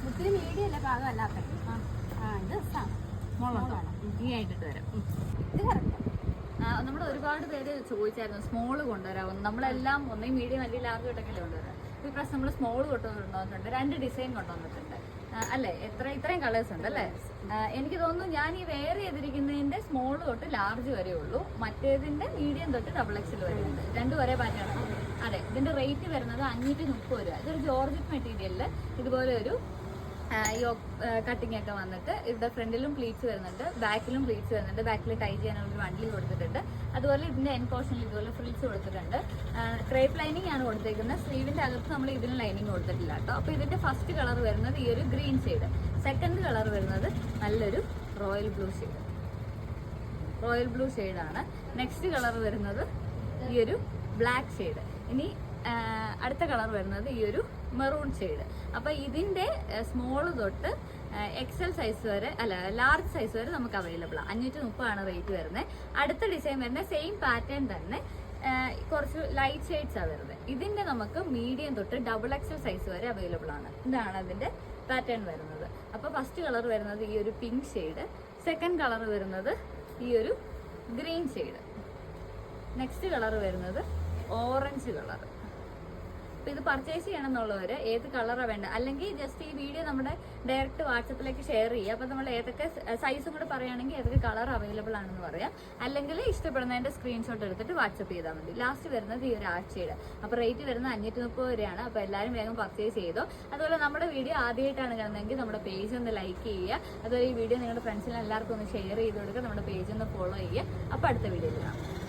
ഒത്തിരി മീഡിയം അല്ല പാകമല്ലാത്ത. ഇത് സ്മോളാണ്. ഈ ആയിട്ടിട്ട് വരാം. ഇത് കറക്റ്റ്. നമ്മൾ ഒരുപാട് പേര് ചോദിച്ചായിരുന്നു സ്മോള് കൊണ്ടുവരാമെന്ന്. നമ്മളെല്ലാം ഒന്നേ മീഡിയം അല്ലെങ്കിൽ ലാർജ് തൊട്ടൊക്കെ കൊണ്ടുവരാം. ഈ പ്രാവശ്യം നമ്മൾ സ്മോള് കൊണ്ടുവന്നിട്ടുണ്ട്. 2 ഡിസൈൻ കൊണ്ടുവന്നിട്ടുണ്ട് അല്ലേ? ഇത്രയും കളേഴ്സ് ഉണ്ട് അല്ലേ? എനിക്ക് തോന്നുന്നു ഞാൻ ഈ വെയർ ചെയ്തിരിക്കുന്നതിന്റെ സ്മോള് തൊട്ട് ലാർജ് വരെ ഉള്ളൂ, മറ്റേതിന്റെ മീഡിയം തൊട്ട് XXL വരെ ഉണ്ട്. 2 ഒരേ പാറ്റേൺ. അതെ, ഇതിന്റെ റേറ്റ് വരുന്നത് 530 രൂപ. ഇതൊരു ജോർജറ്റ് മെറ്റീരിയലില് ഇതുപോലെ ഒരു കട്ടിങ് ഒക്കെ വന്നിട്ട് ഇവിടെ ഫ്രണ്ടിലും പ്ലീറ്റ്സ് വരുന്നുണ്ട്, ബാക്കിലും പ്ലീറ്റ്സ് വരുന്നുണ്ട്. ബാക്കിൽ ടൈ ചെയ്യാനുള്ള ഒരു വണ്ടി കൊടുത്തിട്ടുണ്ട്. അതുപോലെ ഇതിന്റെ എൻ പോർഷനിൽ ഇതുപോലെ ഫ്രിൽസ് കൊടുത്തിട്ടുണ്ട്. ക്രേപ്പ് ലൈനിങ് ആണ് കൊടുത്തേക്കുന്നത്. സ്ലീവിന്റെ അകത്ത് നമ്മൾ ഇതിന് ലൈനിങ് കൊടുത്തിട്ടില്ല കേട്ടോ. അപ്പൊ ഇതിന്റെ ഫസ്റ്റ് കളർ വരുന്നത് ഈ ഒരു ഗ്രീൻ ഷെയ്ഡ്. സെക്കൻഡ് കളർ വരുന്നത് നല്ലൊരു റോയൽ ബ്ലൂ ഷെയ്ഡാണ്. നെക്സ്റ്റ് കളർ വരുന്നത് ഈ ഒരു ബ്ലാക്ക് ഷെയ്ഡ്. ഇനി അടുത്ത കളർ വരുന്നത് ഈ ഒരു മെറൂൺ ഷെയ്ഡ്. അപ്പൊ ഇതിന്റെ സ്മോള് തൊട്ട് XL സൈസ് വരെ അല്ല ലാർജ് സൈസ് വരെ നമുക്ക് അവൈലബിൾ ആണ്. 530 ആണ് റേറ്റ് വരുന്നത്. അടുത്ത ഡിസൈൻ വരുന്നത് സെയിം പാറ്റേൺ തന്നെ, കുറച്ച് ലൈറ്റ് ഷെയ്ഡ്സ് ആണ് വരുന്നത്. ഇതിന്റെ നമുക്ക് മീഡിയം തൊട്ട് XXL സൈസ് വരെ അവൈലബിൾ ആണ്. ഇതാണ് അതിന്റെ പാറ്റേൺ വരുന്നത്. അപ്പൊ ഫസ്റ്റ് കളർ വരുന്നത് ഈ ഒരു പിങ്ക് ഷെയ്ഡ്. സെക്കൻഡ് കളർ വരുന്നത് ഈ ഒരു ഗ്രീൻ ഷെയ്ഡ്. നെക്സ്റ്റ് കളർ വരുന്നത് ഓറഞ്ച് കളർ. അപ്പൊ ഇത് പർച്ചേസ് ചെയ്യണം എന്നുള്ളവര് ഏത് കളറാണ് വേണ്ട, അല്ലെങ്കിൽ ജസ്റ്റ് ഈ വീഡിയോ നമ്മുടെ ഡയറക്റ്റ് വാട്സപ്പിലേക്ക് ഷെയർ ചെയ്യുക. അപ്പൊ നമ്മൾ ഏതൊക്കെ സൈസും കൂടെ പറയുകയാണെങ്കിൽ ഏതൊക്കെ കളർ അവൈലബിൾ ആണെന്ന് പറയാം. അല്ലെങ്കിൽ ഇഷ്ടപ്പെടുന്നതിന്റെ സ്ക്രീൻഷോട്ട് എടുത്തിട്ട് വാട്സപ്പ് ചെയ്താൽ മതി. ലാസ്റ്റ് വരുന്നത് ഈ ഒരു ആഴ്ചയുടെ. അപ്പൊ റേറ്റ് വരുന്നത് 530 രൂപയാണ്. അപ്പൊ എല്ലാവരും വേഗം പർച്ചേസ് ചെയ്തോ. അതുപോലെ നമ്മുടെ വീഡിയോ ആദ്യമായിട്ടാണ് കാണുന്നതെങ്കിൽ നമ്മുടെ പേജ് ഒന്ന് ലൈക്ക് ചെയ്യുക. അതുപോലെ ഈ വീഡിയോ നിങ്ങളുടെ ഫ്രണ്ട്സിന് എല്ലാവർക്കും ഒന്ന് ഷെയർ ചെയ്ത് കൊടുക്കുക. നമ്മുടെ പേജ് ഒന്ന് ഫോളോ ചെയ്യുക. അപ്പൊ അടുത്ത വീഡിയോയിൽ കാണാം.